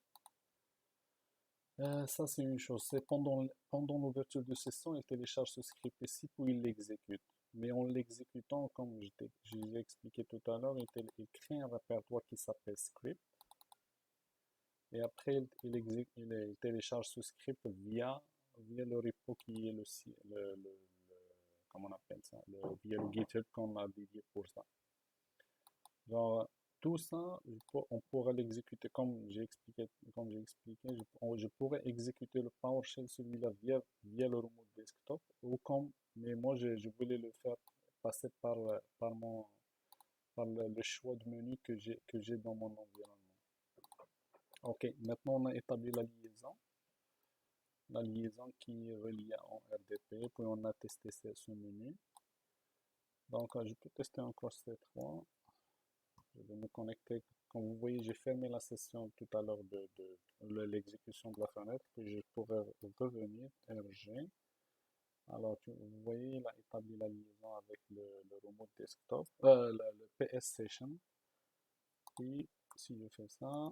Ça, c'est une chose. C'est pendant l'ouverture de session, il télécharge ce script ici, puis il l'exécute. Mais en l'exécutant, comme je l'ai expliqué tout à l'heure, il crée un répertoire qui s'appelle script. Et après, il télécharge ce script via le repo qui est comment on appelle ça, via le GitHub qu'on a dédié pour ça. Genre, Tout ça, on pourra l'exécuter comme j'ai expliqué, je pourrais exécuter le PowerShell, celui-là, via le remote desktop, mais moi, je voulais le faire passer par le choix de menu que j'ai dans mon environnement. Ok, maintenant on a établi la liaison qui est reliée en RDP, puis on a testé ce menu. Donc, je peux tester encore ces trois. Je vais me connecter. Comme vous voyez, j'ai fermé la session tout à l'heure de l'exécution de la fenêtre, puis je pourrais revenir RG. Alors, vous voyez, il a établi la liaison avec le remote desktop, le PS Session. Puis, si je fais ça,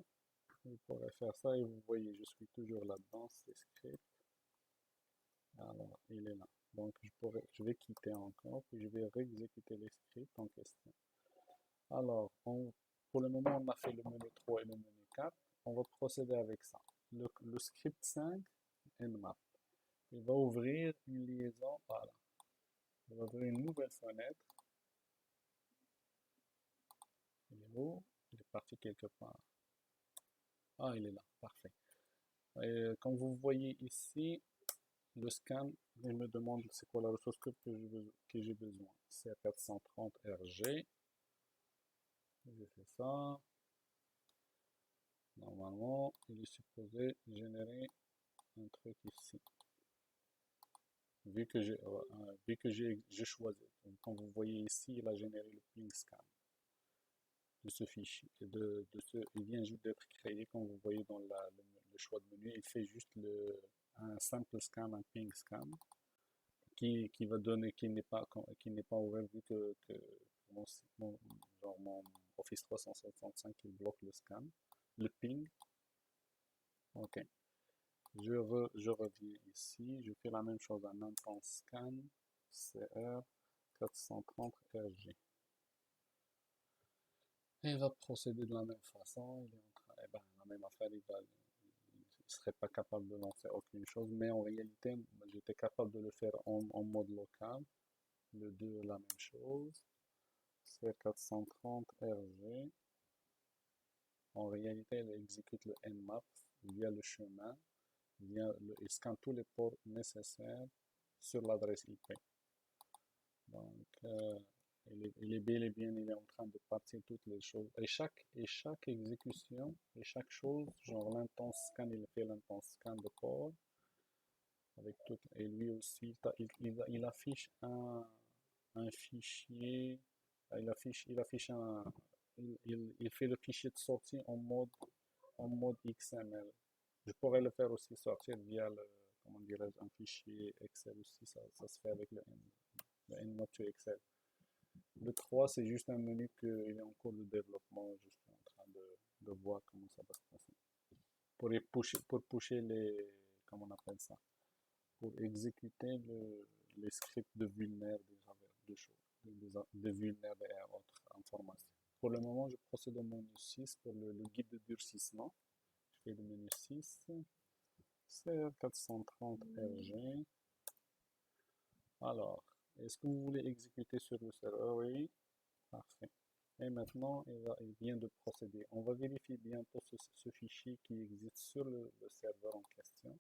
je pourrais faire ça et vous voyez, je suis toujours là-dedans, c'est script. Alors, il est là. Donc, je vais quitter encore, puis je vais réexécuter les scripts en question. Alors, pour le moment, on a fait le menu 3 et le menu 4. On va procéder avec ça. Le script 5, Nmap, il va ouvrir une liaison, voilà. Il va ouvrir une nouvelle fenêtre. Il est où? Il est parti quelque part. Ah, il est là, parfait. Et comme vous voyez ici, le scan, il me demande c'est quoi la ressource que j'ai besoin. C'est 430 RG. Je fais ça. Normalement, il est supposé générer un truc ici. Vu que j'ai choisi. Donc, comme vous voyez ici, il a généré le ping scan de ce fichier. Il vient juste d'être créé, comme vous voyez dans le choix de menu. Il fait juste un simple scan, un ping scan, qui va donner, qui n'est pas ouvert vu que mon Office 365 il bloque le scan, le ping. Ok. Je reviens ici, je fais la même chose, un intense scan, CR 430 RG. Et il va procéder de la même façon, la même affaire, il ne serait pas capable de lancer aucune chose, mais en réalité, j'étais capable de le faire en mode local. Le 2, la même chose, CR 430 RG. En réalité, il exécute le Nmap via le chemin, il scanne tous les ports nécessaires sur l'adresse IP. Donc, il est bel et bien, il est en train de partir toutes les choses. Et chaque exécution, et chaque chose, genre l'intense scan, il fait l'intense scan de port. Et lui aussi, il affiche un fichier, il fait le fichier de sortie en mode XML. Je pourrais le faire aussi sortir via comment dirais-je, un fichier Excel aussi, ça se fait avec le Nmap to Excel. Le 3, c'est juste un menu qu'il est en cours de développement, je suis en train de voir comment ça va se passer. Pour pusher comment on appelle ça, pour exécuter les scripts de vulnère de choses, de vulnère et autres informations. Pour le moment, je procède au menu 6 pour le guide de durcissement. Je fais le menu 6, CR430 RG. Alors, est-ce que vous voulez exécuter sur le serveur? Oui, parfait. Et maintenant, il vient de procéder. On va vérifier bientôt ce fichier qui existe sur le serveur en question.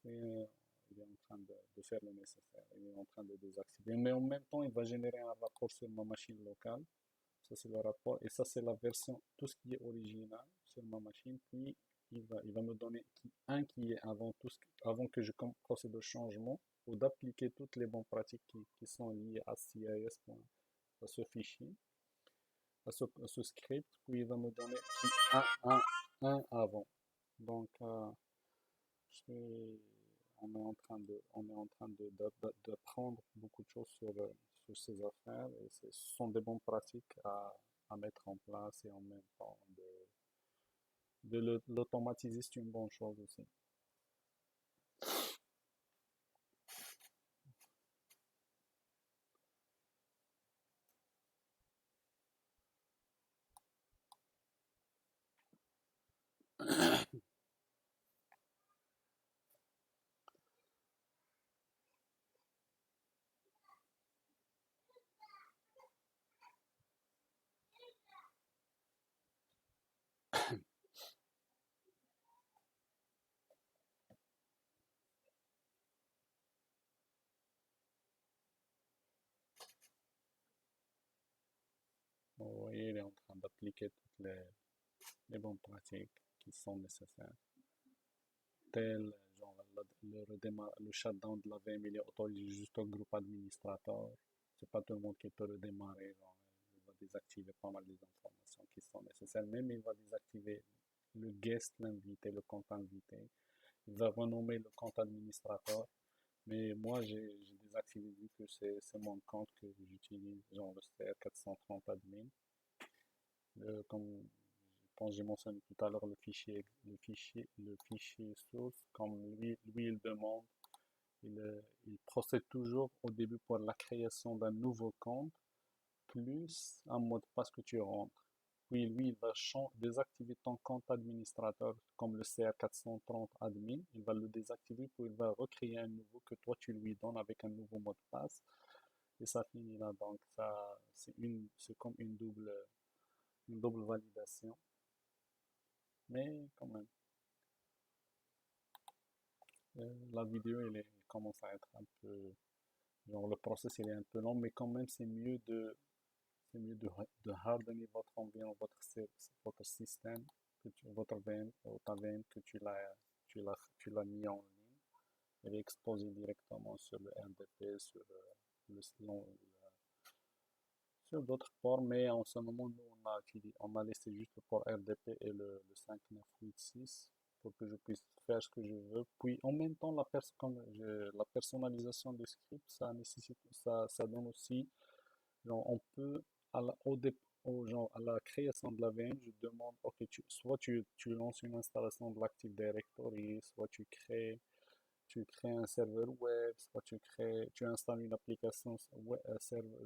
Et il est en train de faire le nécessaire. Il est en train de désactiver. Mais en même temps, il va générer un rapport sur ma machine locale. Ça, c'est le rapport. Et ça, c'est la version, tout ce qui est original sur ma machine. Puis, il va me donner un qui est avant que je procède au changement ou d'appliquer toutes les bonnes pratiques qui sont liées à CIS, à ce fichier, à ce script. Puis, il va me donner un avant. Donc, on est en train d'apprendre beaucoup de choses sur ces affaires et ce sont des bonnes pratiques à mettre en place et en même temps de l'automatiser, c'est une bonne chose aussi. appliquer toutes les bonnes pratiques qui sont nécessaires. Tel, genre, le shutdown de la VM, il est autorisé juste au groupe administrateur. C'est pas tout le monde qui peut le démarrer. Genre, il va désactiver pas mal des informations qui sont nécessaires. Même il va désactiver le guest, l'invité, le compte invité. Il va renommer le compte administrateur. Mais moi, j'ai désactivé vu que c'est mon compte que j'utilise, genre le CR430 admin. Comme je pense que j'ai mentionné tout à l'heure, le fichier source, comme lui il demande, il procède toujours au début pour la création d'un nouveau compte, plus un mot de passe que tu rentres. Puis lui, il va désactiver ton compte administrateur comme le CR430 admin. Il va le désactiver, puis il va recréer un nouveau que toi tu lui donnes avec un nouveau mot de passe. Et ça finit là. Donc ça, c'est comme une double validation. Mais quand même, la vidéo, elle commence à être un peu, genre le process, il est un peu long, mais quand même, c'est mieux de hardener votre environnement, votre système, votre VM, ou ta VM que tu l'as mis en ligne. Elle est exposée directement sur le RDP, sur d'autres ports, mais en ce moment, nous, on a laissé juste le port RDP et le 5986 pour que je puisse faire ce que je veux. Puis, en même temps, la personnalisation du script, ça nécessite, ça donne aussi, genre, on peut, genre, à la création de la VM, je demande, ok, soit tu lances une installation de l'Active Directory, soit tu crées un serveur web, soit tu installes une application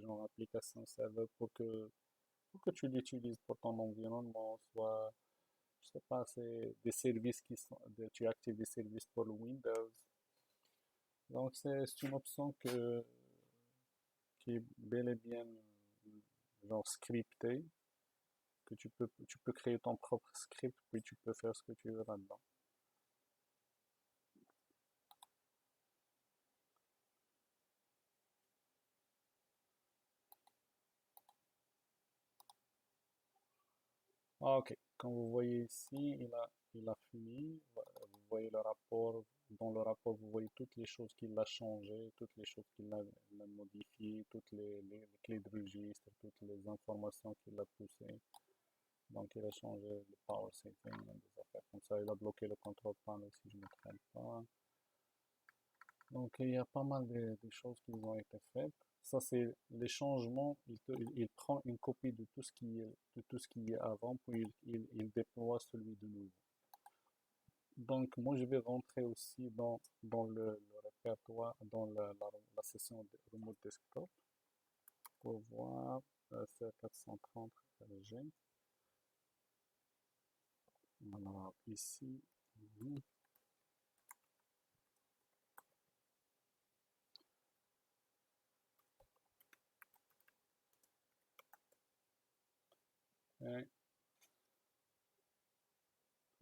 genre application serveur pour que tu l'utilises pour ton environnement, soit, je sais pas, c'est des services tu actives des services pour le Windows. Donc c'est une option qui est bel et bien genre scriptée, que tu peux créer ton propre script, puis tu peux faire ce que tu veux là-dedans. Ah, ok. Comme vous voyez ici, il a fini. Vous voyez le rapport. Dans le rapport, vous voyez toutes les choses qu'il a changées, toutes les choses qu'il a modifiées, toutes les clés de registre, toutes les informations qu'il a poussées. Donc, il a changé le power setting, des affaires comme ça. Il a bloqué le control panel si je ne me trompe pas. Donc, il y a pas mal de choses qui ont été faites. Ça, c'est les changements. Il prend une copie de tout ce qui est avant, puis il déploie celui de nouveau. Donc, moi, je vais rentrer aussi dans le répertoire, dans la session de Remote Desktop pour voir C430 RG. Alors, ici,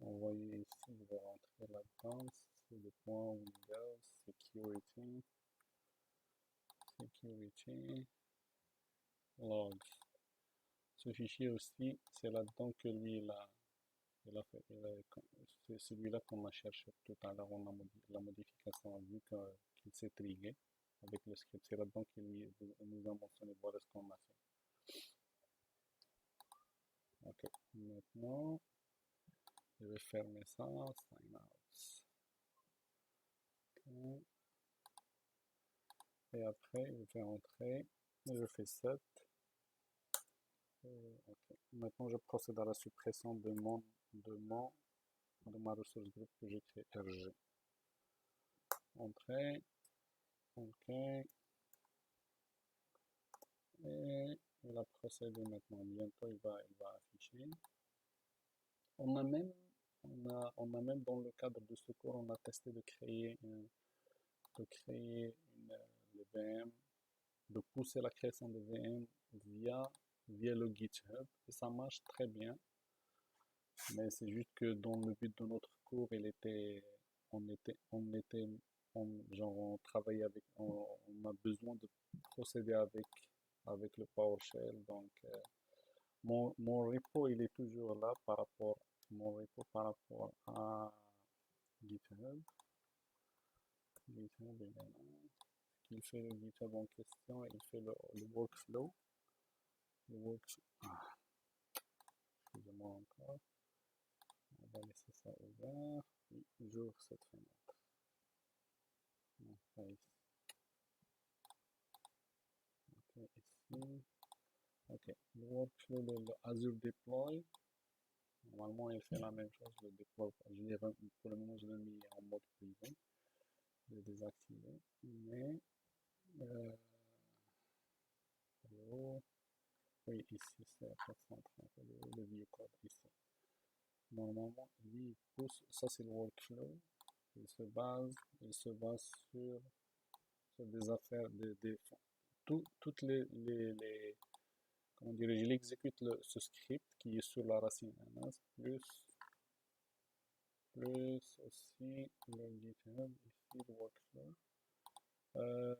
et vous voyez ici, je vais rentrer là-dedans. C'est le point Windows, Security, Logs. Ce fichier aussi, c'est là-dedans que lui, il a fait. C'est celui-là qu'on a cherché tout à l'heure. La modification a vu qu'il s'est trigué avec le script. C'est là-dedans qu'il nous a mentionné. Voilà ce qu'on a fait. Ok, maintenant, je vais fermer ça. Sign out. Ok. Et après, je fais entrer. Je fais set. Ok. Maintenant, je procède à la suppression de ma ressource groupe que j'ai créé RG. Entrée. Ok. Et il a procédé maintenant. Bientôt, il va afficher. On a même, on a même dans le cadre de ce cours, on a testé le VM, de pousser la création de VM via le GitHub. Et ça marche très bien. Mais c'est juste que dans le but de notre cours, genre on travaille on a besoin de procéder avec le PowerShell. Donc, mon repo, il est toujours là mon repo par rapport à GitHub. GitHub, il est là. Il fait le GitHub en question, il fait le workflow. Ah, excusez-moi encore. On va laisser ça ouvert. Oui, j'ouvre cette fenêtre. Enfin, ici. Ok, ici. Ok, le workflow, le Azure Deploy. Normalement, il fait la même chose. Le déploie, pour le moment, je l'ai mis en mode privé. Je l'ai désactivé. Mais, euh, oui, ici, c'est 430. Le vieux code ici. Normalement, lui, il pousse. Ça, c'est le workflow. Il se base sur des affaires, toutes comment dirais-je, il exécute ce script qui est sur la racine ns, plus aussi le GitHub, ici le workflow. Euh,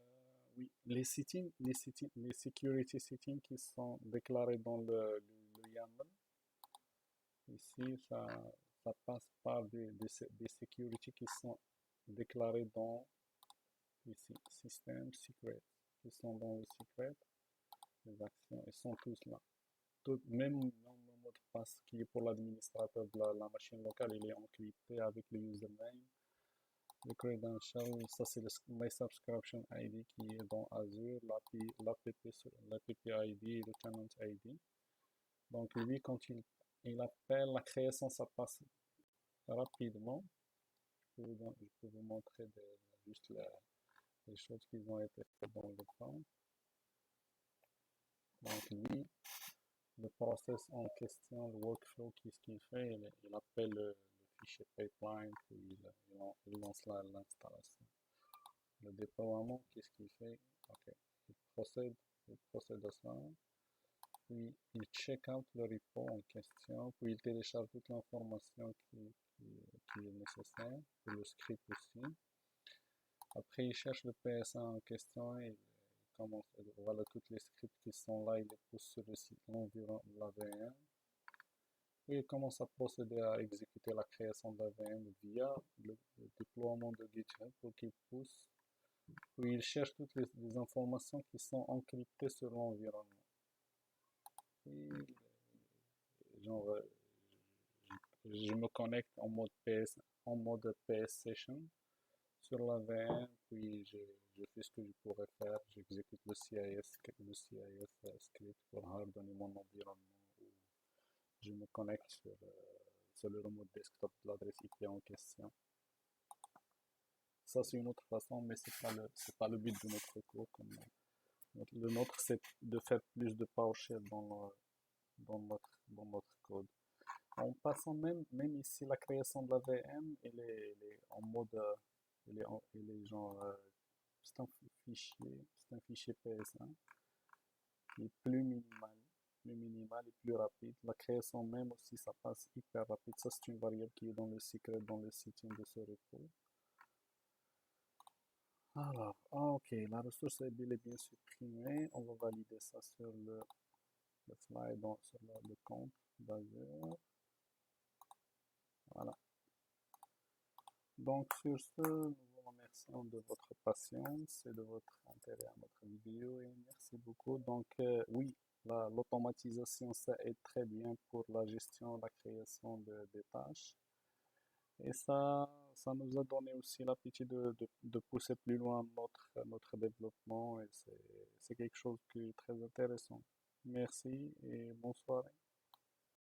oui, les security settings qui sont déclarés dans le YAML, ici ça passe par des security qui sont déclarés dans ici, system secret, qui sont dans le secret, les actions, ils sont tous là. Même le mot de passe qui est pour l'administrateur de la machine locale, il est encrypté avec le username, le credential, ça c'est le My Subscription ID qui est dans Azure, l'APP ID, le tenant ID. Donc lui, quand il appelle la création, ça passe rapidement. Je peux vous montrer juste les choses qui ont été faites dans le temps. Donc lui, le process en question, le workflow, qu'est-ce qu'il fait? Il appelle le fichier pipeline, puis il lance l'installation. Le déploiement, qu'est-ce qu'il fait? Ok, il procède, il procède à ça, puis il check out le repo en question, puis il télécharge toute l'information qui est nécessaire, et le script aussi. Après, il cherche le PSA en question et il commence, voilà, toutes les scripts qui sont là, il les pousse sur le site environ de la VM. Puis il commence à procéder à exécuter la création de la VM via le déploiement de GitHub pour qu'il pousse. Puis il cherche toutes les informations qui sont encryptées sur l'environnement. Puis, genre, je me connecte en mode PS Session sur la VM, puis je fais ce que je pourrais faire. J'exécute le CIS script pour hardener mon environnement. Je me connecte sur le remote desktop de l'adresse IP en question. Ça, c'est une autre façon, mais c'est pas le but de notre cours. Le nôtre, c'est de faire plus de PowerShell dans notre code. En passant même ici, la création de la VM, elle est en mode, elle est genre, c'est un fichier PS1 qui est plus minimal et plus rapide. La création même aussi, ça passe hyper rapide. Ça, c'est une variable qui est dans le secret, dans le setting de ce repo. Alors, ok, la ressource est bel et bien supprimée. On va valider ça sur le slide, sur le compte d'Azure. Voilà. Donc, sur ce, nous vous remercions de votre patience et de votre intérêt à notre vidéo et merci beaucoup. Donc, oui, l'automatisation, ça aide très bien pour la gestion, la création des tâches. Et ça nous a donné aussi l'appétit de pousser plus loin notre développement et c'est quelque chose qui est très intéressant. Merci et bonsoir.